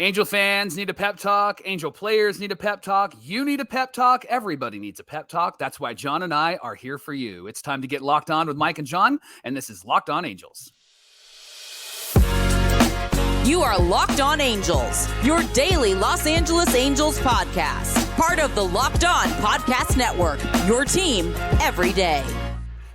Angel fans need a pep talk. Angel players need a pep talk. You need a pep talk. Everybody needs a pep talk. That's why John and I are here for you. It's time to get locked on with Mike and John, and this is Locked On Angels. You are Locked On Angels, your daily Los Angeles Angels podcast. Part of the Locked On Podcast Network, your team every day.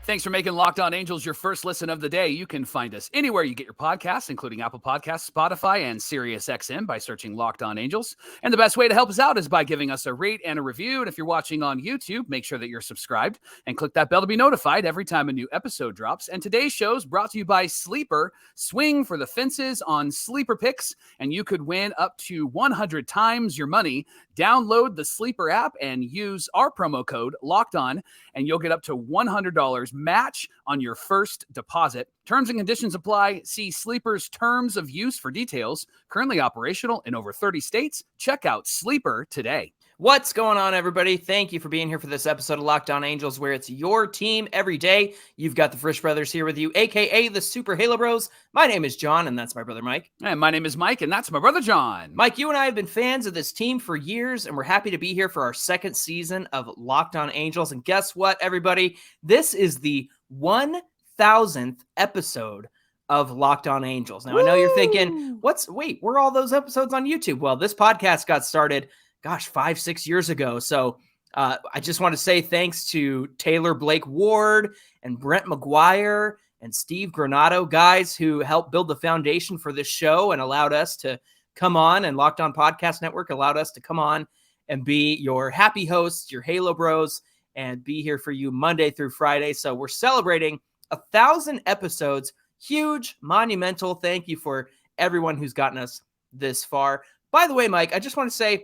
Thanks for making Locked On Angels your first listen of the day. You can find us anywhere you get your podcasts, including Apple Podcasts, Spotify, and SiriusXM by searching Locked On Angels. And the best way to help us out is by giving us a rate and a review. And if you're watching on YouTube, make sure that you're subscribed and click that bell to be notified every time a new episode drops. And today's show is brought to you by Sleeper. Swing for the fences on Sleeper Picks, and you could win up to 100 times your money. Download the Sleeper app and use our promo code Locked On, and you'll get up to $100 match on your first deposit. Terms and conditions apply. See Sleeper's terms of use for details. Currently operational in over 30 states. Check out Sleeper today. What's going on, everybody? Thank you for being here for this episode of Locked On Angels, where it's your team every day. You've got the Frisch Brothers here with you, a.k.a. the Super Halo Bros. My name is John, and that's my brother Mike. And my name is Mike, and that's my brother John. Mike, you and I have been fans of this team for years, and we're happy to be here for our second season of Locked On Angels. And guess what, everybody? This is the 1,000th episode of Locked On Angels. Now, I know you're thinking, wait, were all those episodes on YouTube? Well, this podcast got started 5-6 years ago. So I just want to say thanks to Taylor Blake Ward and Brent McGuire and Steve Granado, guys who helped build the foundation for this show and allowed us to come on, and Locked On Podcast Network allowed us to come on and be your happy hosts, your Halo Bros, and be here for you Monday through Friday. So we're celebrating 1,000 episodes. Huge, monumental. Thank you for everyone who's gotten us this far. By the way, Mike, I just want to say,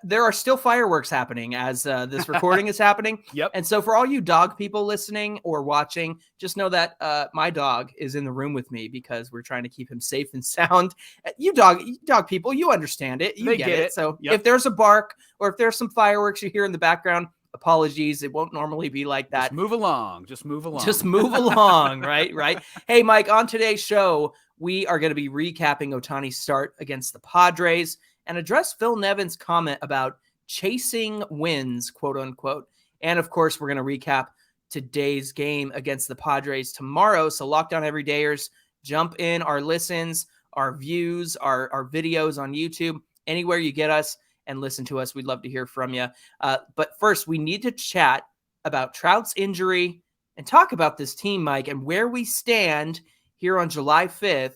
there are still fireworks happening as this recording is happening. Yep. And so for all you dog people listening or watching, just know that my dog is in the room with me because we're trying to keep him safe and sound. You dog people, you understand it. You get it. So if there's a bark or if there's some fireworks you hear in the background, apologies. It won't normally be like that. Just move along. Just move along. Right. Hey, Mike, on today's show, we are going to be recapping Ohtani's start against the Padres and address Phil Nevin's comment about chasing wins, quote unquote. And of course, we're going to recap today's game against the Padres tomorrow. So Locked On Everydayers, jump in our listens, our views, our videos on YouTube, anywhere you get us and listen to us. We'd love to hear from you. But first, we need to chat about Trout's injury and talk about this team, Mike, and where we stand here on July 5th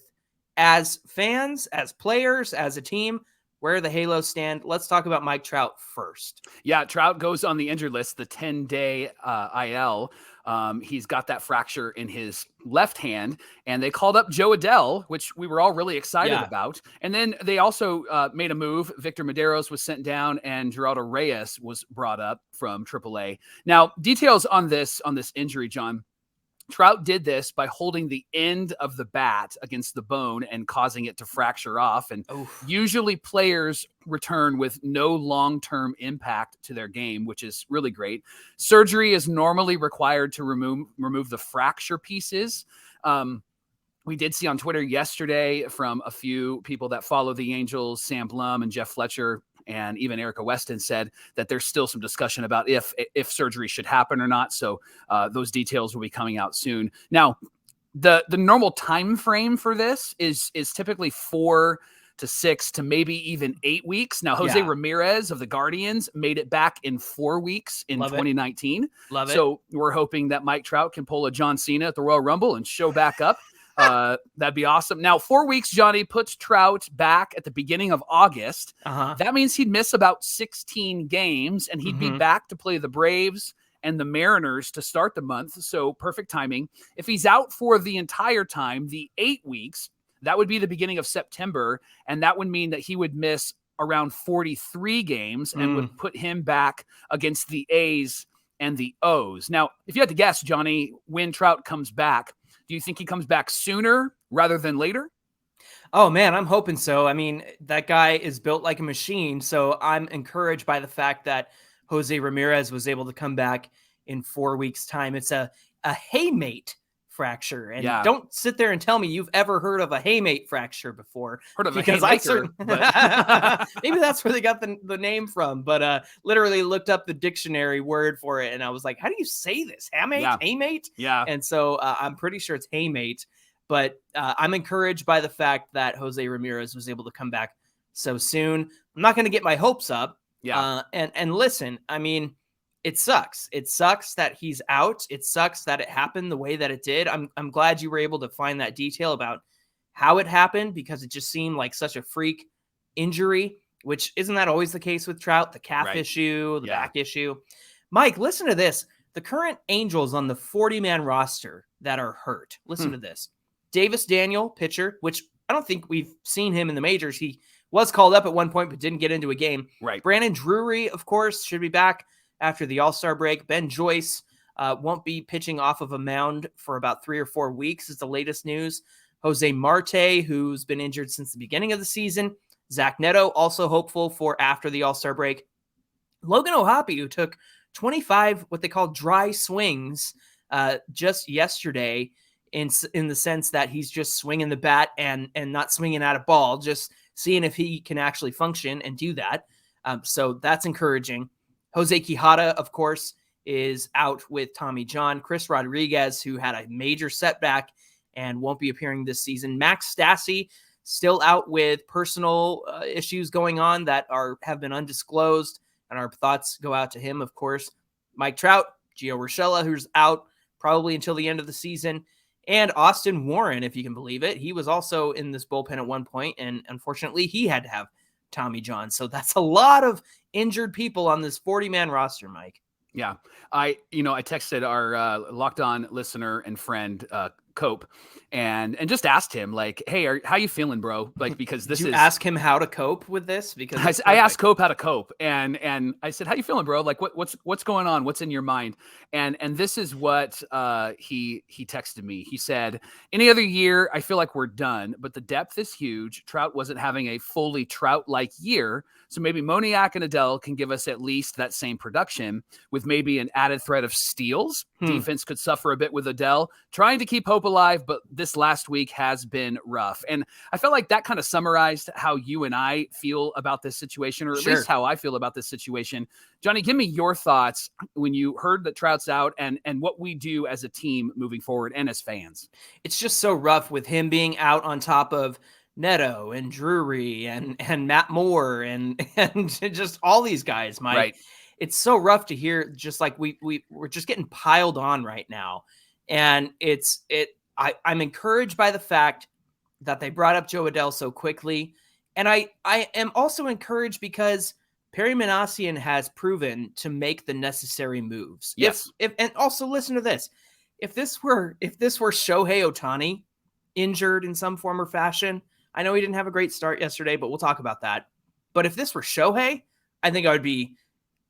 as fans, as players, as a team. Where the Halos stand. Let's talk about Mike Trout first. Yeah, Trout goes on the injured list, the 10-day IL. He's got that fracture in his left hand, and they called up Jo Adell, which we were all really excited about. And then they also made a move. Victor Medeiros was sent down, and Geraldo Reyes was brought up from AAA. Now, details on this injury, John. Trout did this by holding the end of the bat against the bone and causing it to fracture off. And usually players return with no long-term impact to their game, which is really great. Surgery is normally required to remove the fracture pieces. We did see on Twitter yesterday from a few people that follow the Angels, Sam Blum and Jeff Fletcher, and even Erica Weston said that there's still some discussion about if surgery should happen or not. So those details will be coming out soon. Now, the normal time frame for this is typically 4 to 6 to maybe even 8 weeks. Now, Jose Ramirez of the Guardians made it back in 4 weeks in 2019. Love it. So we're hoping that Mike Trout can pull a John Cena at the Royal Rumble and show back up. That'd be awesome. Now, 4 weeks, Johnny, puts Trout back at the beginning of August. That means he'd miss about 16 games, and he'd be back to play the Braves and the Mariners to start the month. So perfect timing. If he's out for the entire time, the 8 weeks, that would be the beginning of September, and that would mean that he would miss around 43 games and would put him back against the A's and the O's. Now, if you had to guess, Johnny, when Trout comes back, do you think he comes back sooner rather than later? Oh, man, I'm hoping so. I mean, that guy is built like a machine, so I'm encouraged by the fact that Jose Ramirez was able to come back in 4 weeks' time. It's a haymate fracture. And Yeah. don't sit there and tell me you've ever heard of a hamate fracture before. Heard of because a I haymaker, but maybe that's where they got the name from. But literally looked up the dictionary word for it, and I was like, how do you say this? Hamate? Yeah. Hamate? Yeah. And so I'm pretty sure it's hamate. But I'm encouraged by the fact that Jose Ramirez was able to come back so soon. I'm not going to get my hopes up. Yeah. And listen, I mean, it sucks. It sucks that he's out. It sucks that it happened the way that it did. I'm glad you were able to find that detail about how it happened, because it just seemed like such a freak injury, which isn't that always the case with Trout, the calf issue, the back issue. Mike, listen to this. The current Angels on the 40-man roster that are hurt. Listen to this. Davis Daniel, pitcher, which I don't think we've seen him in the majors. He was called up at one point, but didn't get into a game. Right. Brandon Drury, of course, should be back after the All-Star break. Ben Joyce won't be pitching off of a mound for about 3 or 4 weeks is the latest news. Jose Marte, who's been injured since the beginning of the season. Zach Neto, also hopeful for after the All-Star break. Logan O'Hoppe, who took 25 what they call dry swings just yesterday, in the sense that he's just swinging the bat and not swinging at a ball, just seeing if he can actually function and do that. So that's encouraging. Jose Quijada, of course, is out with Tommy John. Chris Rodriguez, who had a major setback and won't be appearing this season. Max Stassi, still out with personal issues going on that have been undisclosed, and our thoughts go out to him, of course. Mike Trout, Gio Urshela, who's out probably until the end of the season. And Austin Warren, if you can believe it. He was also in this bullpen at one point, and unfortunately he had to have Tommy John. So that's a lot of injured people on this 40-man roster, Mike. Yeah. I texted our Locked On listener and friend, Cope, and just asked him, like, hey, how you feeling, bro? Like, because this Did you is ask him how to cope with this? Because I asked Cope how to cope, and I said, how you feeling, bro? Like, what's going on? What's in your mind? And this is what he texted me. He said, any other year, I feel like we're done, but the depth is huge. Trout wasn't having a fully Trout-like year, so maybe Moniak and Adell can give us at least that same production with maybe an added threat of steals. Defense could suffer a bit with Adell, trying to keep hope alive, but this last week has been rough. And I felt like that kind of summarized how you and I feel about this situation, or at least how I feel about this situation. Johnny, give me your thoughts when you heard that Trout's out and what we do as a team moving forward and as fans. It's just so rough with him being out on top of Neto and Drury and Matt Moore and just all these guys, Mike. Right. It's so rough to hear, just like we're just getting piled on right now. And I'm encouraged by the fact that they brought up Jo Adell so quickly. And I am also encouraged because Perry Minasian has proven to make the necessary moves. Yes. And also listen to this. If this were Shohei Ohtani injured in some form or fashion, I know he didn't have a great start yesterday, but we'll talk about that. But if this were Shohei, I think I would be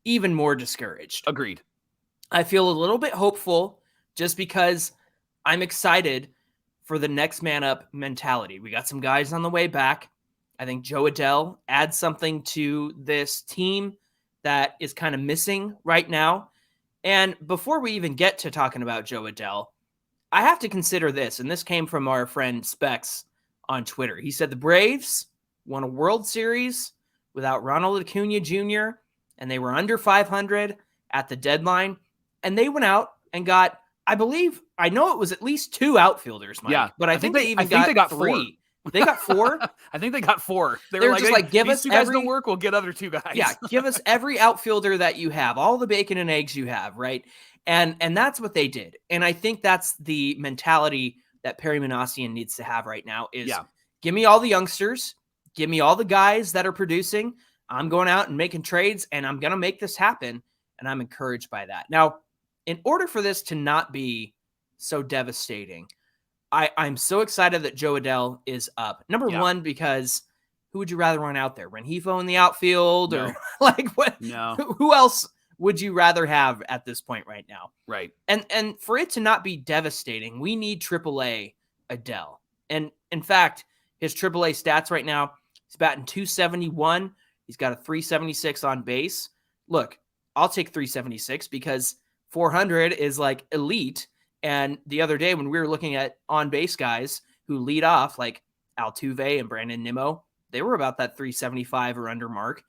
even more discouraged. Agreed. I feel a little bit hopeful just because I'm excited for the next man up mentality. We got some guys on the way back. I think Jo Adell adds something to this team that is kind of missing right now. And before we even get to talking about Jo Adell, I have to consider this, and this came from our friend Specs on Twitter. He said the Braves won a World Series without Ronald Acuna Jr., and they were under 500 at the deadline, and they went out and got, I know it was at least 2 outfielders, Mike, but I think they got 3. They got 4. I think they got 4. They were were just like, give us these 2 guys don't work, we'll get other 2 guys. Yeah, give us every outfielder that you have, all the bacon and eggs you have, right? And that's what they did. And I think that's the mentality that Perry Minasian needs to have right now is give me all the youngsters, give me all the guys that are producing. I'm going out and making trades, and I'm going to make this happen. And I'm encouraged by that. Now, in order for this to not be so devastating, I'm so excited that Jo Adell is up. Number one, because who would you rather run out there? Rengifo in the outfield or like what? No. Who else would you rather have at this point right now? Right. And for it to not be devastating, we need AAA Adell. And in fact, his AAA stats right now, he's batting .271. He's got a .376 on base. Look, I'll take .376 because 400 is like elite. And the other day when we were looking at on-base guys who lead off, like Altuve and Brandon Nimmo, they were about that 375 or under mark.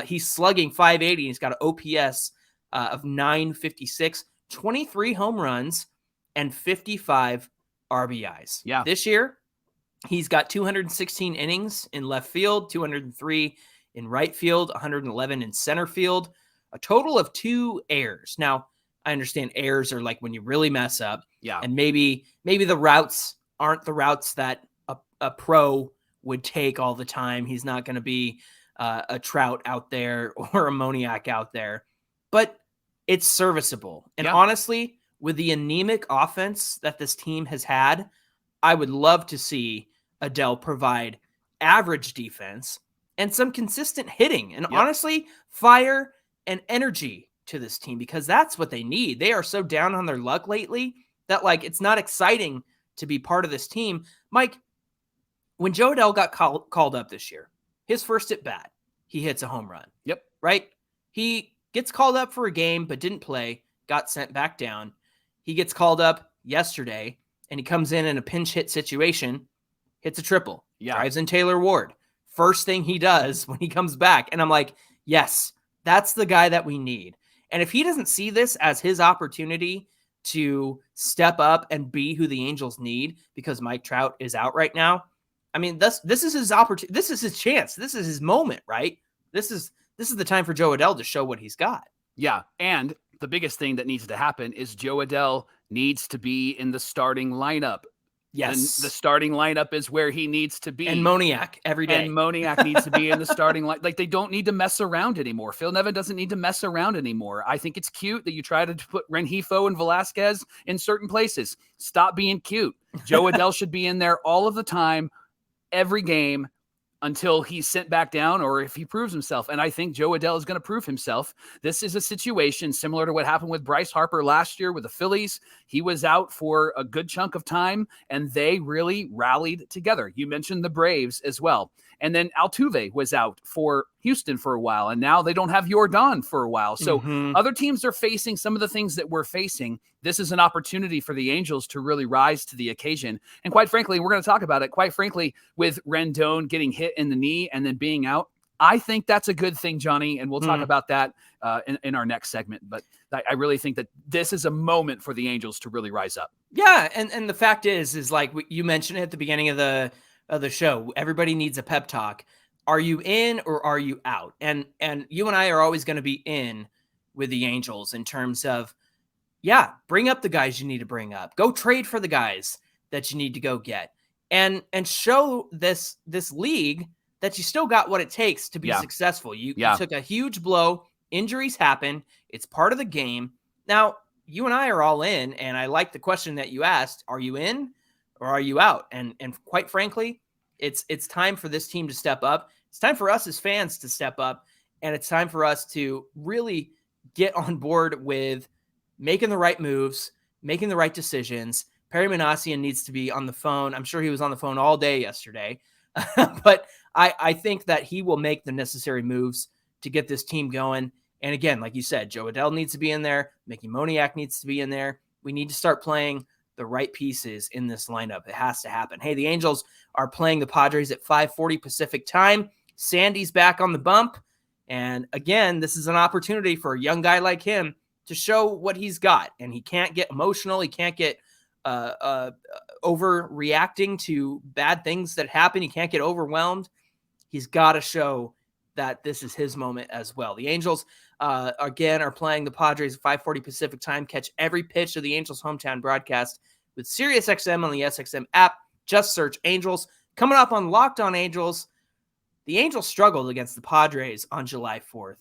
He's slugging 580. He's got an OPS of 956, 23 home runs, and 55 RBIs. Yeah. This year, he's got 216 innings in left field, 203 in right field, 111 in center field, a total of 2 errors. Now, I understand errors are like when you really mess up. Yeah. And maybe the routes aren't the routes that a pro would take all the time. He's not going to be a Trout out there or a Moniak out there, but it's serviceable. And honestly, with the anemic offense that this team has had, I would love to see Adell provide average defense and some consistent hitting and honestly fire and energy to this team, because that's what they need. They are so down on their luck lately that like it's not exciting to be part of this team. Mike, when Jo Adell got called up this year, his first at bat, he hits a home run. Yep. Right? He gets called up for a game but didn't play, got sent back down. He gets called up yesterday and he comes in a pinch hit situation, hits a triple, drives in Taylor Ward. First thing he does when he comes back. And I'm like, yes, that's the guy that we need. And if he doesn't see this as his opportunity to step up and be who the Angels need because Mike Trout is out right now, I mean, this is his opportunity. This is his chance. This is his moment, right? This is the time for Jo Adell to show what he's got. Yeah. And the biggest thing that needs to happen is Jo Adell needs to be in the starting lineup. Yes. And the starting lineup is where he needs to be. And Moniak every day. And Moniak needs to be in the starting line. Like, they don't need to mess around anymore. Phil Nevin doesn't need to mess around anymore. I think it's cute that you try to put Rengifo and Velasquez in certain places. Stop being cute. Jo Adell should be in there all of the time, every game, until he's sent back down or if he proves himself. And I think Jo Adell is going to prove himself. This is a situation similar to what happened with Bryce Harper last year with the Phillies. He was out for a good chunk of time, and they really rallied together. You mentioned the Braves as well. And then Altuve was out for Houston for a while, and now they don't have Yordan for a while. So other teams are facing some of the things that we're facing. This is an opportunity for the Angels to really rise to the occasion. And quite frankly, we're going to talk about it, quite frankly, with Rendon getting hit in the knee and then being out. I think that's a good thing, Johnny, and we'll talk about that in our next segment. But I really think that this is a moment for the Angels to really rise up. Yeah, and the fact is like you mentioned at the beginning of the show, everybody needs a pep talk. Are you in or are you out? And you and I are always going to be in with the Angels in terms of, bring up the guys you need to bring up. Go trade for the guys that you need to go get. And show this league that you still got what it takes to be successful. You took a huge blow. Injuries happen. It's part of the game. Now, you and I are all in, and I like the question that you asked. Are you in or are you out? And quite frankly, it's time for this team to step up. It's time for us as fans to step up, and it's time for us to really get on board with making the right moves, making the right decisions. Perry Manassian needs to be on the phone. I'm sure he was on the phone all day yesterday, but I think that he will make the necessary moves to get this team going. And again, like you said, Jo Adell needs to be in there. Mickey Moniak needs to be in there. We need to start playing the right pieces in this lineup. It has to happen. Hey, the Angels are playing the Padres at 5:40 Pacific time. Sandy's back on the bump. And again, this is an opportunity for a young guy like him to show what he's got. And he can't get emotional. He can't get overreacting to bad things that happen. He can't get overwhelmed. He's got to show that this is his moment as well. The Angels, again, are playing the Padres at 5:40 Pacific time. Catch every pitch of the Angels hometown broadcast with SiriusXM on the SXM app. Just search Angels. Coming up on Locked On Angels, the Angels struggled against the Padres on July 4th.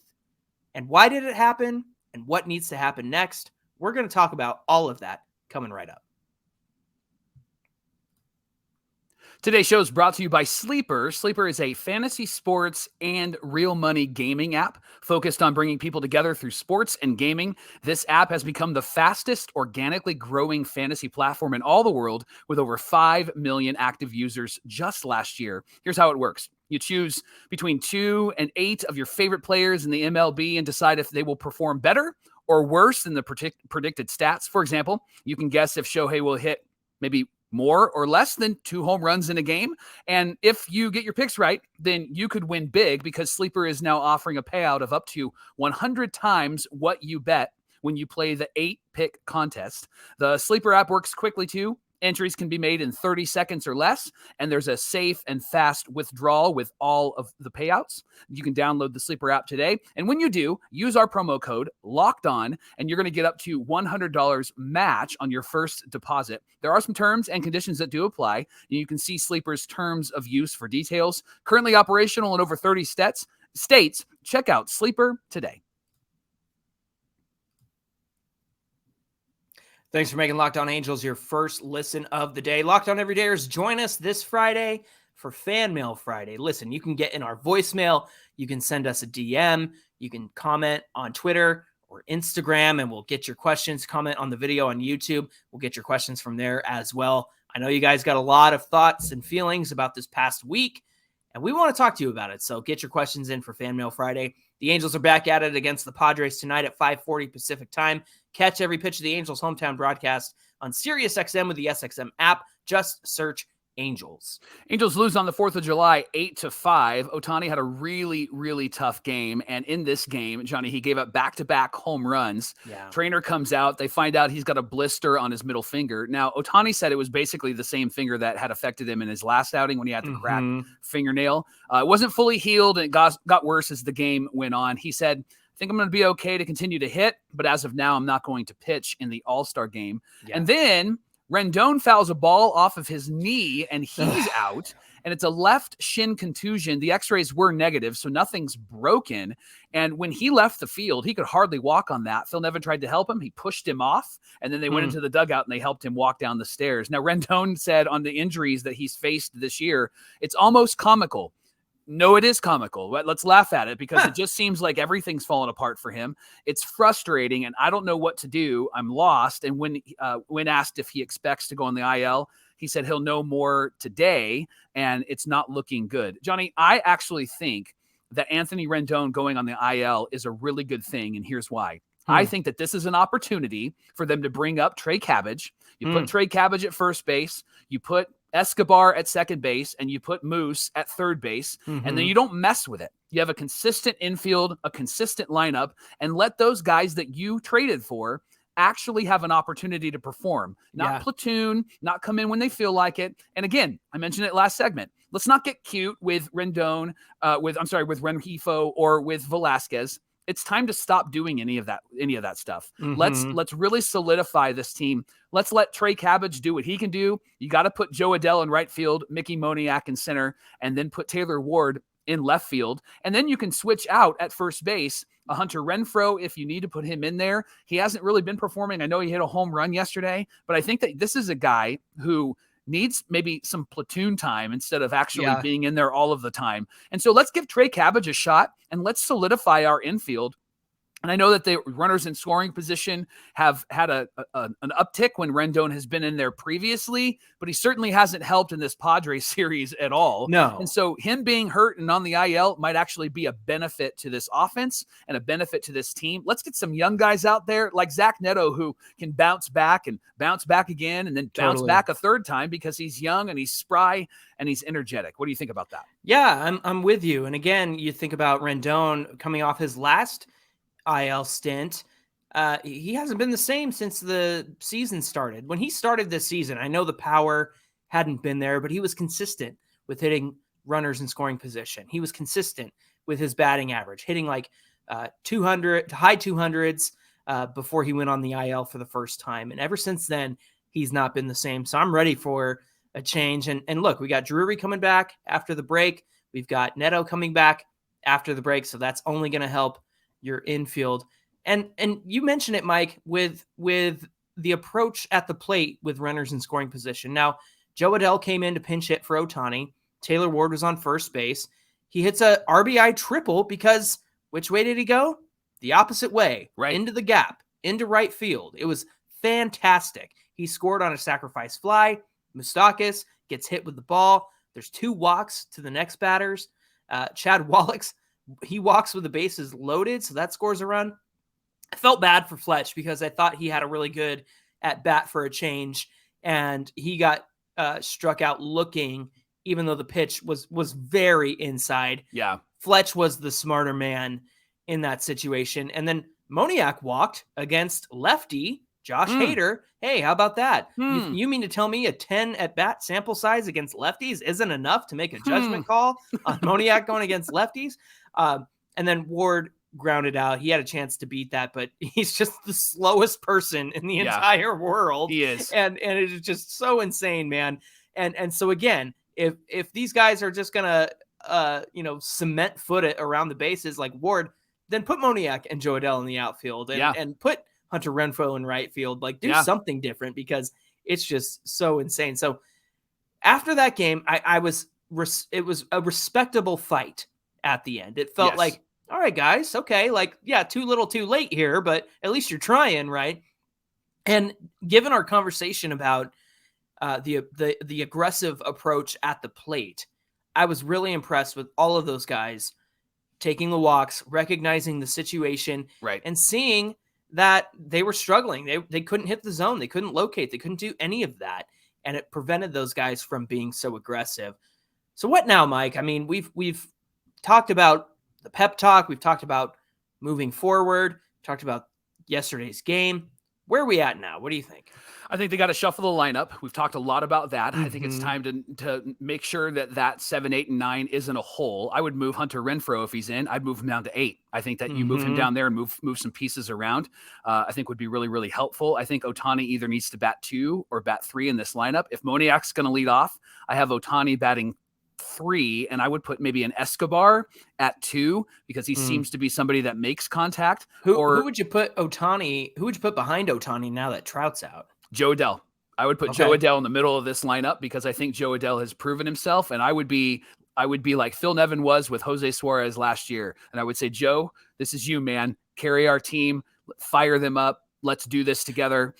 And why did it happen? And what needs to happen next? We're going to talk about all of that coming right up. Today's show is brought to you by Sleeper. Sleeper is a fantasy sports and real money gaming app focused on bringing people together through sports and gaming. This app has become the fastest organically growing fantasy platform in all the world with over 5 million active users just last year. Here's how it works. You choose between 2 and 8 of your favorite players in the MLB and decide if they will perform better or worse than the predicted stats. For example, you can guess if Shohei will hit maybe more or less than 2 home runs in a game. And if you get your picks right, then you could win big, because Sleeper is now offering a payout of up to 100 times what you bet when you play the 8-pick contest. The Sleeper app works quickly too. Entries can be made in 30 seconds or less, and there's a safe and fast withdrawal with all of the payouts. You can download the Sleeper app today, and when you do, use our promo code LOCKEDON, and you're going to get up to $100 match on your first deposit. There are some terms and conditions that do apply, and you can see Sleeper's terms of use for details. Currently operational in over 30 states. Check out Sleeper today. Thanks for making Locked On Angels your first listen of the day. Locked On Everydayers, join us this Friday for Fan Mail Friday. Listen, you can get in our voicemail. You can send us a DM. You can comment on Twitter or Instagram, and we'll get your questions. Comment on the video on YouTube. We'll get your questions from there as well. I know you guys got a lot of thoughts and feelings about this past week, and we want to talk to you about it. So get your questions in for Fan Mail Friday. The Angels are back at it against the Padres tonight at 5:40 Pacific time. Catch every pitch of the Angels hometown broadcast on SiriusXM with the SXM app. Just search Angels. Angels lose on the 4th of July, 8-5. Ohtani had a really, really tough game. And in this game, Johnny, he gave up back-to-back home runs. Yeah. Trainer comes out. They find out he's got a blister on his middle finger. Now, Ohtani said it was basically the same finger that had affected him in his last outing when he had the cracked fingernail. It wasn't fully healed, and it got worse as the game went on. He said, I think I'm going to be okay to continue to hit, but as of now, I'm not going to pitch in the All-Star game. Yeah. And then Rendon fouls a ball off of his knee, and he's out, and it's a left shin contusion. The x-rays were negative, so nothing's broken. And when he left the field, he could hardly walk on that. Phil Nevin tried to help him. He pushed him off, and then they went into the dugout, and they helped him walk down the stairs. Now, Rendon said on the injuries that he's faced this year, it's almost comical. No, it is comical. Let's laugh at it, because it just seems like everything's fallen apart for him. It's frustrating, and I don't know what to do. I'm lost. And when asked if he expects to go on the IL, he said he'll know more today, and it's not looking good. Johnny, I actually think that Anthony Rendon going on the IL is a really good thing, and here's why. I think that this is an opportunity for them to bring up Trey Cabbage. You put Trey Cabbage at first base. You put Escobar at second base, and you put Moose at third base, and then you don't mess with it. You have a consistent infield, a consistent lineup, and let those guys that you traded for actually have an opportunity to perform, not platoon, not come in when they feel like it. And again, I mentioned it last segment. Let's not get cute with Rendon, with Rengifo or with Velasquez. It's time to stop doing any of that stuff. Let's really solidify this team. Let's let Trey Cabbage do what he can do. You got to put Jo Adell in right field, Mickey Moniak in center, and then put Taylor Ward in left field. And then you can switch out at first base a Hunter Renfroe if you need to put him in there. He hasn't really been performing. I know he hit a home run yesterday, but I think that this is a guy who needs maybe some platoon time instead of actually being in there all of the time. And so let's give Trey Cabbage a shot, and let's solidify our infield. And I know that the runners in scoring position have had an uptick when Rendon has been in there previously, but he certainly hasn't helped in this Padres series at all. No. And so him being hurt and on the IL might actually be a benefit to this offense and a benefit to this team. Let's get some young guys out there like Zach Neto, who can bounce back and bounce back again and then bounce back a third time because he's young and he's spry and he's energetic. What do you think about that? Yeah, I'm with you. And again, you think about Rendon coming off his last IL stint. He hasn't been the same since the season started. When he started this season, I know the power hadn't been there, but he was consistent with hitting runners in scoring position. He was consistent with his batting average, hitting like 200 to high 200s before he went on the IL for the first time. And ever since then, he's not been the same. So I'm ready for a change. And look, we got Drury coming back after the break. We've got Neto coming back after the break. So that's only going to help your infield. And you mentioned it, Mike, with the approach at the plate with runners in scoring position. Now, Jo Adell came in to pinch hit for Ohtani. Taylor Ward was on first base. He hits a RBI triple because which way did he go? The opposite way, right into the gap, into right field. It was fantastic. He scored on a sacrifice fly. Moustakas gets hit with the ball. There's 2 walks to the next batters. Chad Wallach's, he walks with the bases loaded, so that scores a run. I felt bad for Fletch because I thought he had a really good at bat for a change, and he got struck out looking, even though the pitch was very inside. Yeah. Fletch was the smarter man in that situation. And then Moniak walked against lefty Josh Hader. Hey, how about that? You mean to tell me a 10 at bat sample size against lefties isn't enough to make a judgment call on Moniak going against lefties? And then Ward grounded out. He had a chance to beat that, but he's just the slowest person in the entire world. He is. And it is just so insane, man. And so again, if these guys are just gonna cement foot it around the bases like Ward, then put Moniak and Jo Adell in the outfield and put Hunter Renfroe in right field. Like, do something different, because it's just so insane. So after that game, it was a respectable fight at the end. It felt like, all right, guys, okay, like, too little too late here, but at least you're trying, right? And given our conversation about the aggressive approach at the plate, I was really impressed with all of those guys taking the walks, recognizing the situation, right, and seeing that they were struggling. They couldn't hit the zone. They couldn't locate. They couldn't do any of that. And it prevented those guys from being so aggressive. So what now, Mike? I mean, we've talked about the pep talk. We've talked about moving forward, talked about yesterday's game. Where are we at now? What do you think? I think they got to shuffle the lineup. We've talked a lot about that. I think it's time to make sure that 7, 8, and 9 isn't a hole. I would move Hunter Renfroe if he's in. I'd move him down to 8. I think that you move him down there and move some pieces around. I think would be really, really helpful. I think Ohtani either needs to bat 2 or bat 3 in this lineup. If Moniak's going to lead off, I have Ohtani batting 3, and I would put maybe an Escobar at 2 because he seems to be somebody that makes contact. Who would you put Ohtani? Who would you put behind Ohtani now that Trout's out? Jo Adell. I would put Jo Adell in the middle of this lineup because I think Jo Adell has proven himself, and I would be like Phil Nevin was with Jose Suarez last year, and I would say, Joe, this is you, man. Carry our team, fire them up. Let's do this together.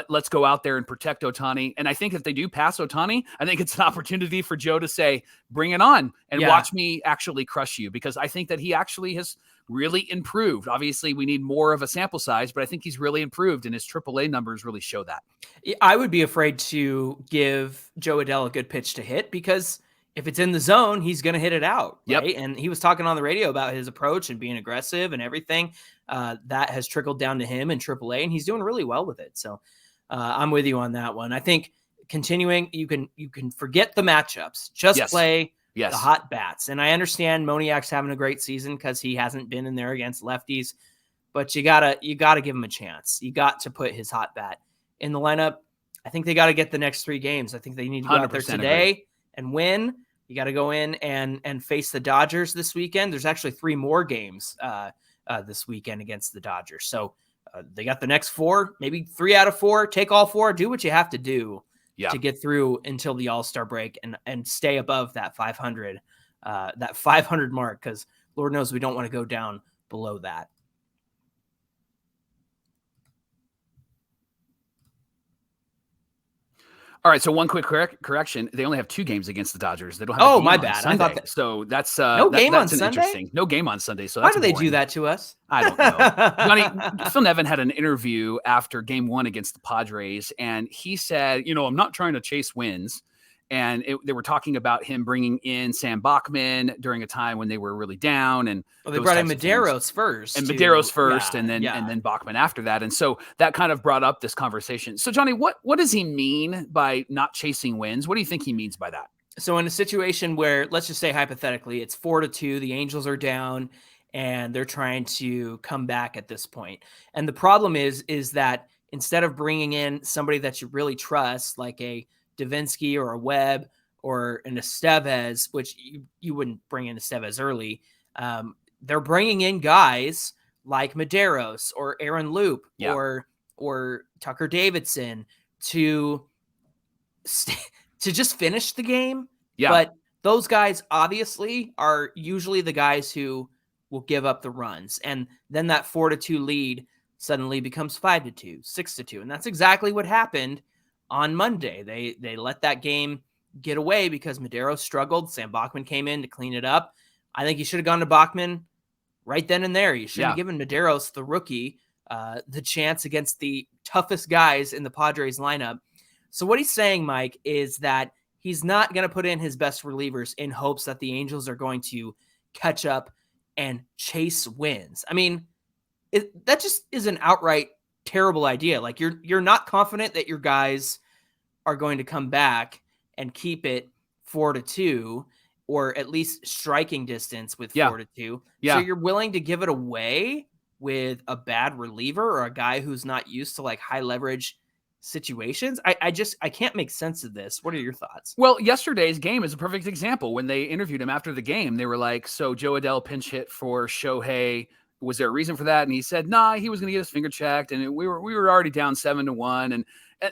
Let's go out there and protect Ohtani. And I think if they do pass Ohtani, I think it's an opportunity for Joe to say, bring it on and watch me actually crush you, because I think that he actually has really improved. Obviously, we need more of a sample size, but I think he's really improved, and his AAA numbers really show that. I would be afraid to give Jo Adell a good pitch to hit, because if it's in the zone, he's going to hit it out. Right? Yep. And he was talking on the radio about his approach and being aggressive and everything. That has trickled down to him in AAA, and he's doing really well with it. So I'm with you on that one. I think continuing, you can forget the matchups. Just play the hot bats. And I understand Moniak's having a great season because he hasn't been in there against lefties, but you gotta give him a chance. You got to put his hot bat in the lineup. I think they got to get the next 3 games. I think they need to go out there today and win. You got to go in and face the Dodgers this weekend. There's actually 3 more games this weekend against the Dodgers. So they got the next 4, maybe 3 out of 4. Take all 4. Do what you have to do to get through until the All-Star break and stay above that 500 mark, because Lord knows we don't want to go down below that. All right, so one quick correction. They only have 2 games against the Dodgers. They don't have a game my on bad. Sunday. I thought so that's no game on Sunday? Interesting. No game on Sunday. So why that's do they boring. do that to us? I don't know. Johnny, Phil Nevin had an interview after game 1 against the Padres, and he said, I'm not trying to chase wins. And they were talking about him bringing in Sam Bachman during a time when they were really down. And they brought in Medeiros first. And Medeiros first, and then Bachman after that. And so that kind of brought up this conversation. So, Johnny, what does he mean by not chasing wins? What do you think he means by that? So in a situation where, let's just say hypothetically, it's 4-2, the Angels are down, and they're trying to come back at this point. And the problem is that instead of bringing in somebody that you really trust, like a Davinsky or a Webb or an Estevez, which you wouldn't bring in Estevez early, they're bringing in guys like Medeiros or Aaron Loop or Tucker Davidson to just finish the game. Yeah. But those guys obviously are usually the guys who will give up the runs. And then that 4-2 lead suddenly becomes 5-2, 6-2. And that's exactly what happened on Monday. They let that game get away because Medeiros struggled. Sam Bachman came in to clean it up. I think you should have gone to Bachman right then and there. You should have given Medeiros, the rookie, the chance against the toughest guys in the Padres lineup. So what he's saying, Mike, is that he's not going to put in his best relievers in hopes that the Angels are going to catch up and chase wins. I mean, that just is an outright terrible idea. Like you're not confident that your guys are going to come back and keep it 4-2, or at least striking distance with 4-2. Yeah. So you're willing to give it away with a bad reliever or a guy who's not used to like high leverage situations. I can't make sense of this. What are your thoughts? Well, yesterday's game is a perfect example. When they interviewed him after the game, they were like, so Jo Adell pinch hit for Shohei. Was there a reason for that? And he said, nah, he was going to get his finger checked. And we were already down 7-1. And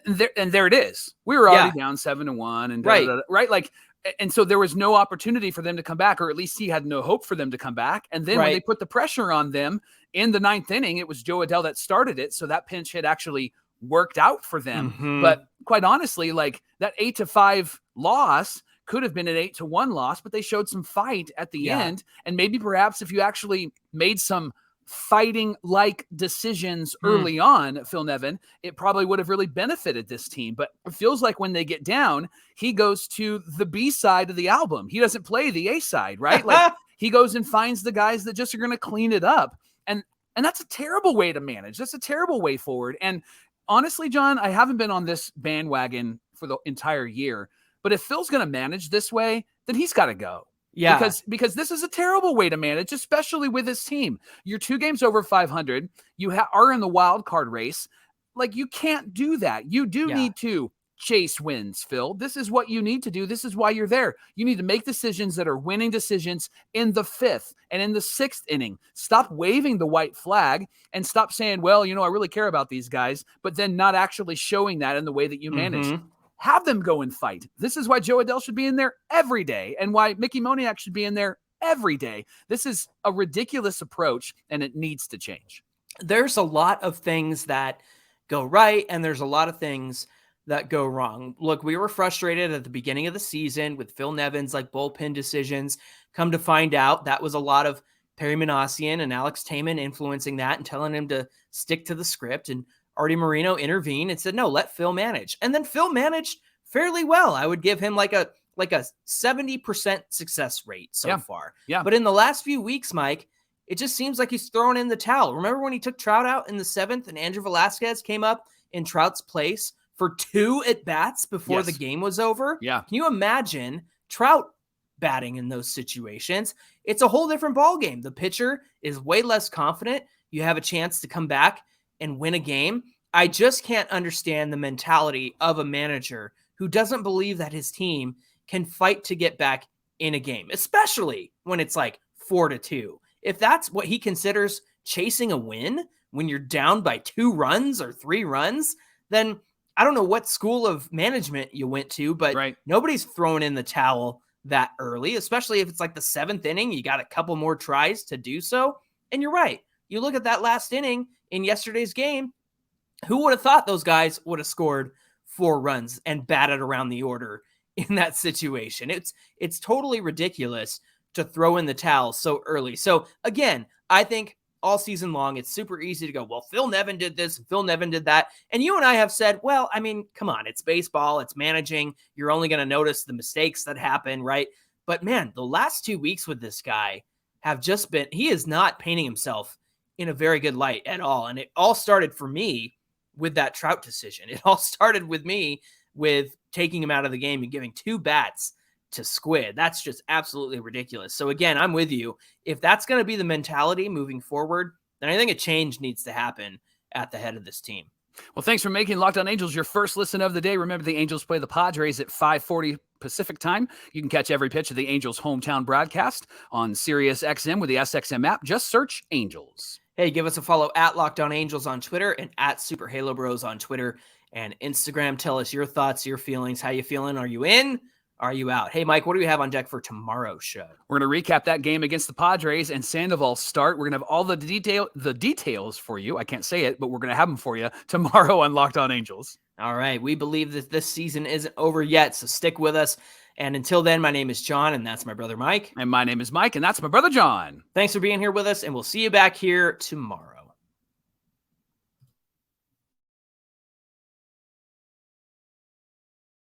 there it is. We were already down 7-1. And right. Like, and so there was no opportunity for them to come back, or at least he had no hope for them to come back. And then when they put the pressure on them in the 9th inning, it was Jo Adell that started it. So that pinch hit actually worked out for them. Mm-hmm. But quite honestly, like that 8-5 loss could have been an 8-1 loss, but they showed some fight at the end. And maybe perhaps if you actually made some fighting like decisions early on, Phil Nevin, it probably would have really benefited this team. But it feels like when they get down, he goes to the B side of the album. He doesn't play the A side, right? Like he goes and finds the guys that just are going to clean it up. And that's a terrible way to manage. That's a terrible way forward. And honestly, John, I haven't been on this bandwagon for the entire year, but if Phil's going to manage this way, then he's got to go. Yeah. Because this is a terrible way to manage, especially with his team. You're 2 games over 500. You are in the wild card race. Like, you can't do that. You do need to chase wins, Phil. This is what you need to do. This is why you're there. You need to make decisions that are winning decisions in the 5th and in the 6th inning. Stop waving the white flag and stop saying, well, I really care about these guys, but then not actually showing that in the way that you manage. Have them go and fight. This is why Jo Adell should be in there every day, and why Mickey Moniak should be in there every day. This is a ridiculous approach, and it needs to change. There's a lot of things that go right, and there's a lot of things that go wrong. Look, we were frustrated at the beginning of the season with Phil Nevin's like bullpen decisions. Come to find out, that was a lot of Perry Manassian and Alex Taman influencing that and telling him to stick to the script. And Artie Moreno intervened and said, no, let Phil manage. And then Phil managed fairly well. I would give him like a 70% success rate so far. Yeah. But in the last few weeks, Mike, it just seems like he's throwing in the towel. Remember when he took Trout out in the 7th and Andrew Velasquez came up in Trout's place for 2 at-bats before the game was over? Yeah. Can you imagine Trout batting in those situations? It's a whole different ballgame. The pitcher is way less confident. You have a chance to come back and win a game. I just can't understand the mentality of a manager who doesn't believe that his team can fight to get back in a game, especially when it's like 4-2. If that's what he considers chasing a win when you're down by 2 runs or 3 runs, then I don't know what school of management you went to, but nobody's throwing in the towel that early, especially if it's like the 7th inning. You got a couple more tries to do so. And you're right. You look at that last inning in yesterday's game, who would have thought those guys would have scored 4 runs and batted around the order in that situation? It's totally ridiculous to throw in the towel so early. So again, I think all season long, it's super easy to go, well, Phil Nevin did this, Phil Nevin did that. And you and I have said, well, I mean, come on, it's baseball, it's managing. You're only going to notice the mistakes that happen, right? But man, the last 2 weeks with this guy have just been, he is not painting himself in a very good light at all. And it all started for me with that Trout decision. It all started with me with taking him out of the game and giving 2 bats to Squid. That's just absolutely ridiculous. So again, I'm with you. If that's going to be the mentality moving forward, then I think a change needs to happen at the head of this team. Well, thanks for making Locked On Angels your first listen of the day. Remember, the Angels play the Padres at 5:40 Pacific time. You can catch every pitch of the Angels hometown broadcast on Sirius XM with the SXM app. Just search Angels. Hey, give us a follow at Locked On Angels on Twitter and at Super Halo Bros on Twitter and Instagram. Tell us your thoughts, your feelings. How you feeling? Are you in? Are you out? Hey, Mike, what do we have on deck for tomorrow's show? We're going to recap that game against the Padres and Sandoval's start. We're going to have all the details for you. I can't say it, but we're going to have them for you tomorrow on Locked On Angels. All right. We believe that this season isn't over yet, so stick with us. And until then, my name is John, and that's my brother Mike. And my name is Mike, and that's my brother John. Thanks for being here with us, and we'll see you back here tomorrow.